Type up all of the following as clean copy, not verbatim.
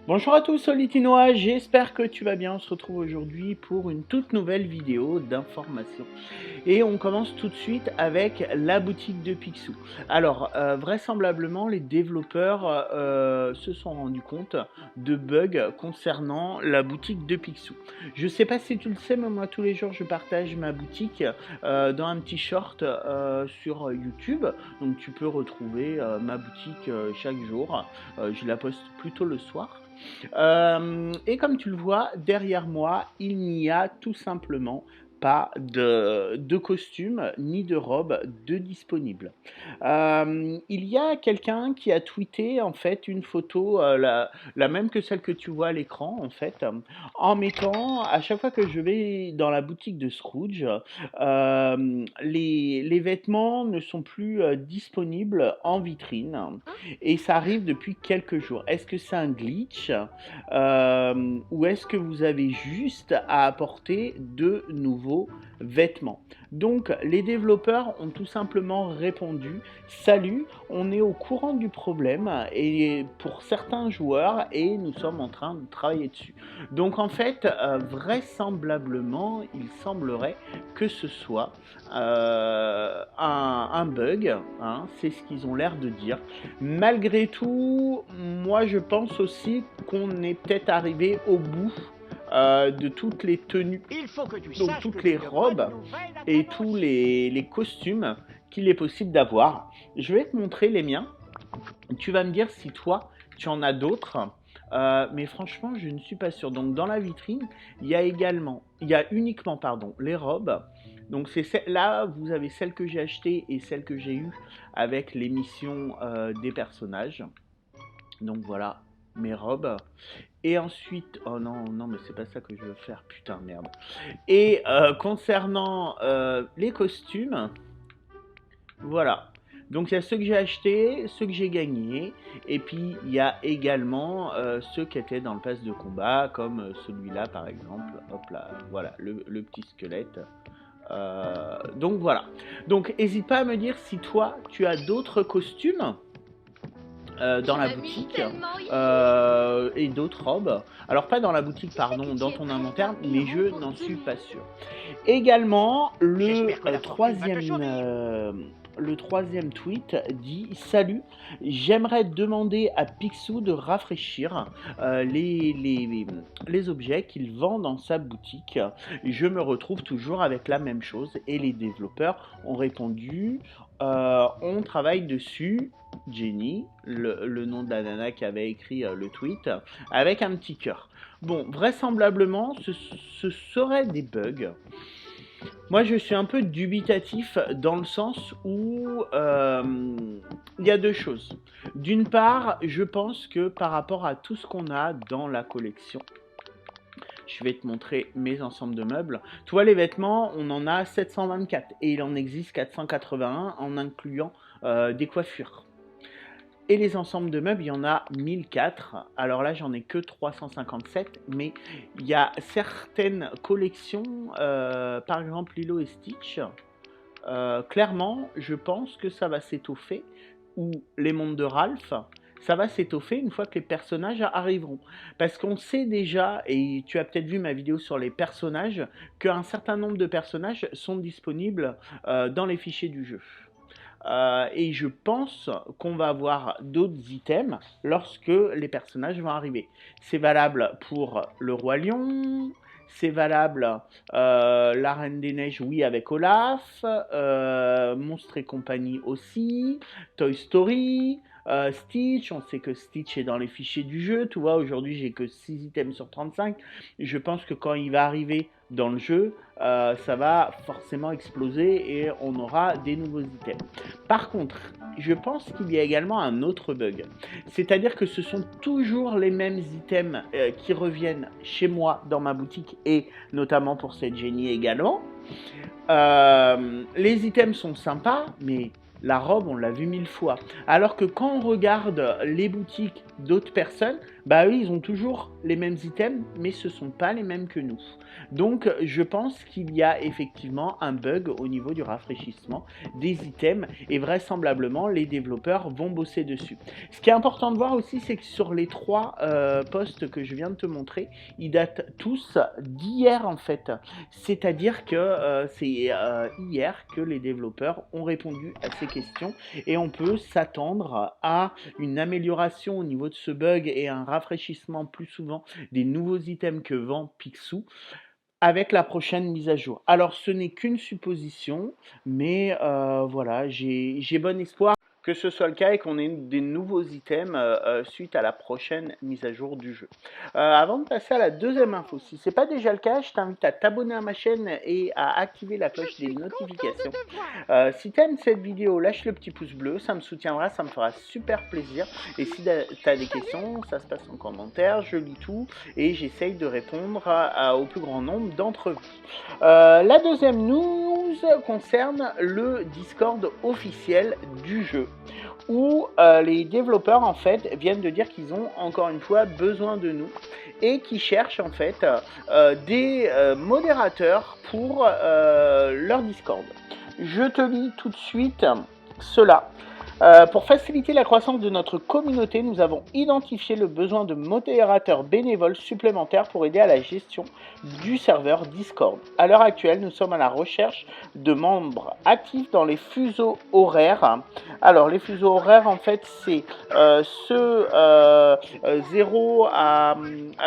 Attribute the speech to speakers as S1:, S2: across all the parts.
S1: Bonjour à tous, Solitinois, j'espère que tu vas bien. On se retrouve aujourd'hui pour une toute nouvelle vidéo d'information. Et on commence tout de suite avec la boutique de Picsou. Alors, vraisemblablement, les développeurs se sont rendus compte de bugs concernant la boutique de Picsou. Je sais pas si tu le sais, mais moi tous les jours je partage ma boutique dans un petit short sur YouTube. Donc tu peux retrouver ma boutique chaque jour. Je la poste plutôt le soir. Et comme tu le vois, derrière moi, il n'y a tout simplement pas de costume ni de robe de disponible. Il y a quelqu'un qui a tweeté en fait une photo, la même que celle que tu vois à l'écran en fait, en mettant à chaque fois que je vais dans la boutique de Scrooge, les vêtements ne sont plus disponibles en vitrine et ça arrive depuis quelques jours. Est-ce que c'est un glitch ou est-ce que vous avez juste à apporter de nouveaux vêtements? Donc les développeurs ont tout simplement répondu: salut, on est au courant du problème et pour certains joueurs et nous sommes en train de travailler dessus. Donc en fait, vraisemblablement, il semblerait que ce soit un bug, hein, c'est ce qu'ils ont l'air de dire. Malgré tout, moi je pense aussi qu'on est peut-être arrivé au bout de toutes les tenues, donc toutes les robes et tous les costumes qu'il est possible d'avoir. Je vais te montrer les miens. Tu vas me dire si toi, tu en as d'autres. Mais franchement, je ne suis pas sûr. Donc, dans la vitrine, il y a uniquement, pardon, les robes. Donc, là, vous avez celles que j'ai achetées et celles que j'ai eues avec l'émission des personnages. Donc, voilà mes robes. Et ensuite, oh non, non, mais c'est pas ça que je veux faire, putain, merde. Et concernant les costumes, voilà. Donc il y a ceux que j'ai achetés, ceux que j'ai gagnés, et puis il y a également ceux qui étaient dans le pass de combat, comme celui-là par exemple. Hop là, voilà, le petit squelette. Donc voilà. Donc n'hésite pas à me dire si toi tu as d'autres costumes dans la boutique et d'autres robes. Alors pas dans la boutique, pardon, dans ton inventaire, mais je n'en suis pas sûr. Également, le troisième tweet dit: salut, j'aimerais demander à Picsou de rafraîchir les objets qu'il vend dans sa boutique. Je me retrouve toujours avec la même chose et les développeurs ont répondu: on travaille dessus. Jenny, le nom de la nana qui avait écrit le tweet, avec un petit cœur. Bon, vraisemblablement, ce seraient des bugs. Moi, je suis un peu dubitatif dans le sens où il y a deux choses. D'une part, je pense que par rapport à tout ce qu'on a dans la collection, je vais te montrer mes ensembles de meubles. Tu vois, les vêtements, on en a 724 et il en existe 481 en incluant des coiffures. Et les ensembles de meubles, il y en a 1004. Alors là, j'en ai que 357, mais il y a certaines collections, par exemple Lilo et Stitch. Clairement, je pense que ça va s'étoffer, ou les mondes de Ralph, ça va s'étoffer une fois que les personnages arriveront. Parce qu'on sait déjà, et tu as peut-être vu ma vidéo sur les personnages, qu'un certain nombre de personnages sont disponibles dans les fichiers du jeu. Et je pense qu'on va avoir d'autres items lorsque les personnages vont arriver. C'est valable pour le Roi Lion, c'est valable la Reine des Neiges, oui, avec Olaf, Monstres et compagnie aussi, Toy Story, Stitch, on sait que Stitch est dans les fichiers du jeu, tu vois, aujourd'hui j'ai que 6 items sur 35, je pense que quand il va arriver dans le jeu, ça va forcément exploser et on aura des nouveaux items. Par contre, je pense qu'il y a également un autre bug, c'est-à-dire que ce sont toujours les mêmes items qui reviennent chez moi dans ma boutique et notamment pour cette Jenny également. Les items sont sympas, mais la robe, on l'a vu 1000 fois. Alors que quand on regarde les boutiques d'autres personnes, Bah eux, ils ont toujours les mêmes items, mais ce sont pas les mêmes que nous. Donc je pense qu'il y a effectivement un bug au niveau du rafraîchissement des items et vraisemblablement les développeurs vont bosser dessus. Ce qui est important de voir aussi, c'est que sur les trois posts que je viens de te montrer, ils datent tous d'hier en fait. C'est-à-dire que c'est hier que les développeurs ont répondu à ces questions et on peut s'attendre à une amélioration au niveau de ce bug et un rafraîchissement plus souvent des nouveaux items que vend Picsou avec la prochaine mise à jour. Alors ce n'est qu'une supposition, mais voilà, j'ai bon espoir que ce soit le cas et qu'on ait des nouveaux items suite à la prochaine mise à jour du jeu. Avant de passer à la deuxième info, si ce n'est pas déjà le cas, je t'invite à t'abonner à ma chaîne et à activer la cloche des notifications. Si tu aimes cette vidéo, lâche le petit pouce bleu, ça me soutiendra, ça me fera super plaisir. Et si tu as des questions, ça se passe en commentaire, je lis tout et j'essaye de répondre au plus grand nombre d'entre vous. La deuxième news concerne le Discord officiel du jeu où les développeurs en fait viennent de dire qu'ils ont encore une fois besoin de nous et qui cherchent en fait des modérateurs pour leur Discord. Je te lis tout de suite cela. Pour faciliter la croissance de notre communauté, nous avons identifié le besoin de modérateurs bénévoles supplémentaires pour aider à la gestion du serveur Discord. À l'heure actuelle, nous sommes à la recherche de membres actifs dans les fuseaux horaires. Alors, les fuseaux horaires, en fait, c'est ceux 0 à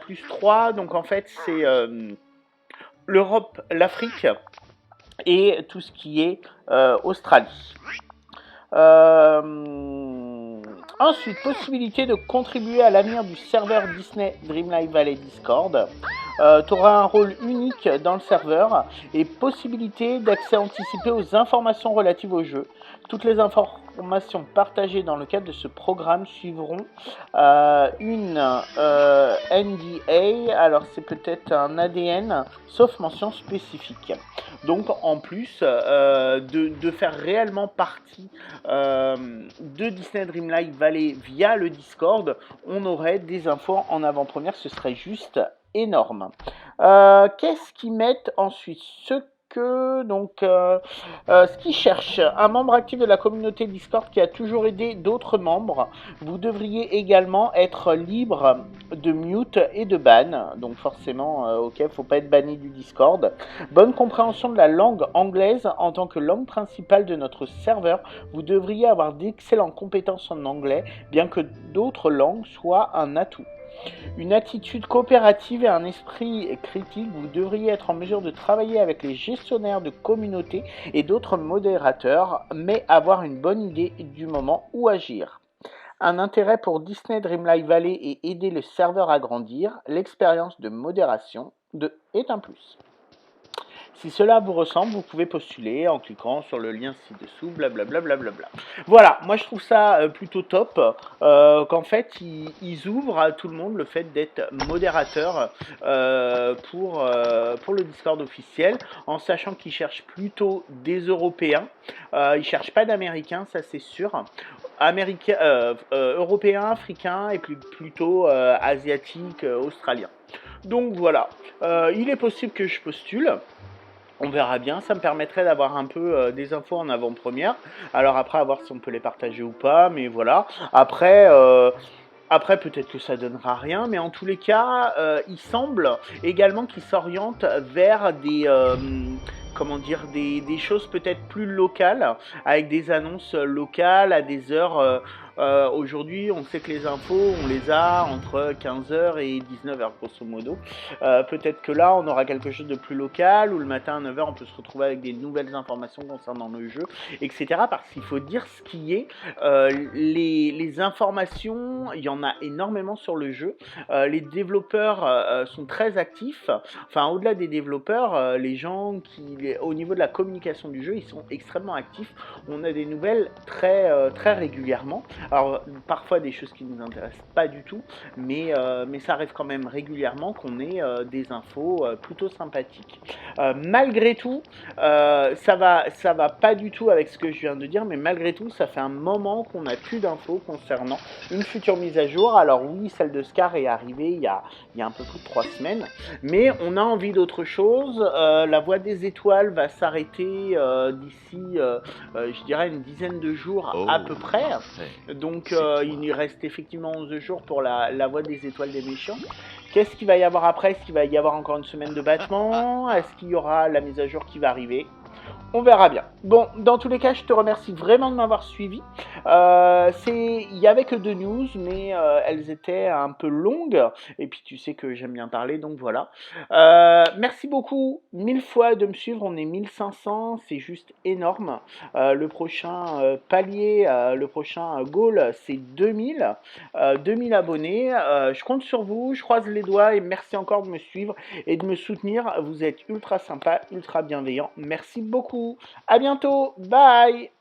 S1: plus 3. Donc, en fait, c'est l'Europe, l'Afrique et tout ce qui est Australie. Ensuite, possibilité de contribuer à l'avenir du serveur Disney Dreamlight Valley Discord. Tu auras un rôle unique dans le serveur et possibilité d'accès anticipé aux informations relatives au jeu. Toutes les informations partagées dans le cadre de ce programme suivront une NDA, alors c'est peut-être un ADN, sauf mention spécifique. Donc en plus de faire réellement partie de Disney Dreamlight Valley via le Discord, on aurait des infos en avant-première, ce serait juste énorme. Qu'est-ce qu'ils mettent ensuite? Ce qui cherche un membre actif de la communauté Discord qui a toujours aidé d'autres membres. Vous devriez également être libre de mute et de ban. Donc forcément, ok, faut pas être banni du Discord. Bonne compréhension de la langue anglaise en tant que langue principale de notre serveur. Vous devriez avoir d'excellentes compétences en anglais, bien que d'autres langues soient un atout. Une attitude coopérative et un esprit critique, vous devriez être en mesure de travailler avec les gestionnaires de communauté et d'autres modérateurs, mais avoir une bonne idée du moment où agir. Un intérêt pour Disney Dreamlight Valley et aider le serveur à grandir, l'expérience de modération est un plus. Si cela vous ressemble, vous pouvez postuler en cliquant sur le lien ci-dessous, blablabla. Voilà, moi je trouve ça plutôt top, qu'en fait ils ouvrent à tout le monde le fait d'être modérateur pour le Discord officiel, en sachant qu'ils cherchent plutôt des Européens, ils cherchent pas d'Américains, ça c'est sûr. Européens, africains et plutôt asiatiques, australiens. Donc voilà, il est possible que je postule. On verra bien, ça me permettrait d'avoir un peu des infos en avant-première. Alors après, à voir si on peut les partager ou pas, mais voilà. Après, peut-être que ça donnera rien, mais en tous les cas, il semble également qu'ils s'orientent vers des choses peut-être plus locales, avec des annonces locales à des heures. Aujourd'hui, on sait que les infos, on les a entre 15h et 19h, grosso modo. Peut-être que là, on aura quelque chose de plus local, où le matin à 9h, on peut se retrouver avec des nouvelles informations concernant le jeu, etc. Parce qu'il faut dire ce qui est, les informations, il y en a énormément sur le jeu. Les développeurs sont très actifs. Enfin, au-delà des développeurs, les gens au niveau de la communication du jeu, ils sont extrêmement actifs. On a des nouvelles très régulièrement. Alors, parfois des choses qui ne nous intéressent pas du tout, mais ça arrive quand même régulièrement qu'on ait des infos plutôt sympathiques. Malgré tout, ça va pas du tout avec ce que je viens de dire, mais malgré tout, ça fait un moment qu'on n'a plus d'infos concernant une future mise à jour. Alors oui, celle de Scar est arrivée il y a un peu plus de 3 semaines, mais on a envie d'autre chose. La Voie des Étoiles va s'arrêter d'ici, je dirais, une dizaine de jours à peu près. Donc il nous reste effectivement 11 jours pour la Voie des Étoiles des méchants. Qu'est-ce qu'il va y avoir après? Est-ce qu'il va y avoir encore une semaine de battement? Est-ce qu'il y aura la mise à jour qui va arriver? On verra bien. Bon, dans tous les cas, je te remercie vraiment de m'avoir suivi. Il y avait que 2 news, mais elles étaient un peu longues. Et puis tu sais que j'aime bien parler, donc voilà. Merci beaucoup, 1000 fois de me suivre. On est 1500, c'est juste énorme. Le prochain palier, le prochain goal, c'est 2000. 2000 abonnés. Je compte sur vous, je croise les doigts et merci encore de me suivre et de me soutenir. Vous êtes ultra sympa, ultra bienveillant. Merci beaucoup. À bientôt. Bye.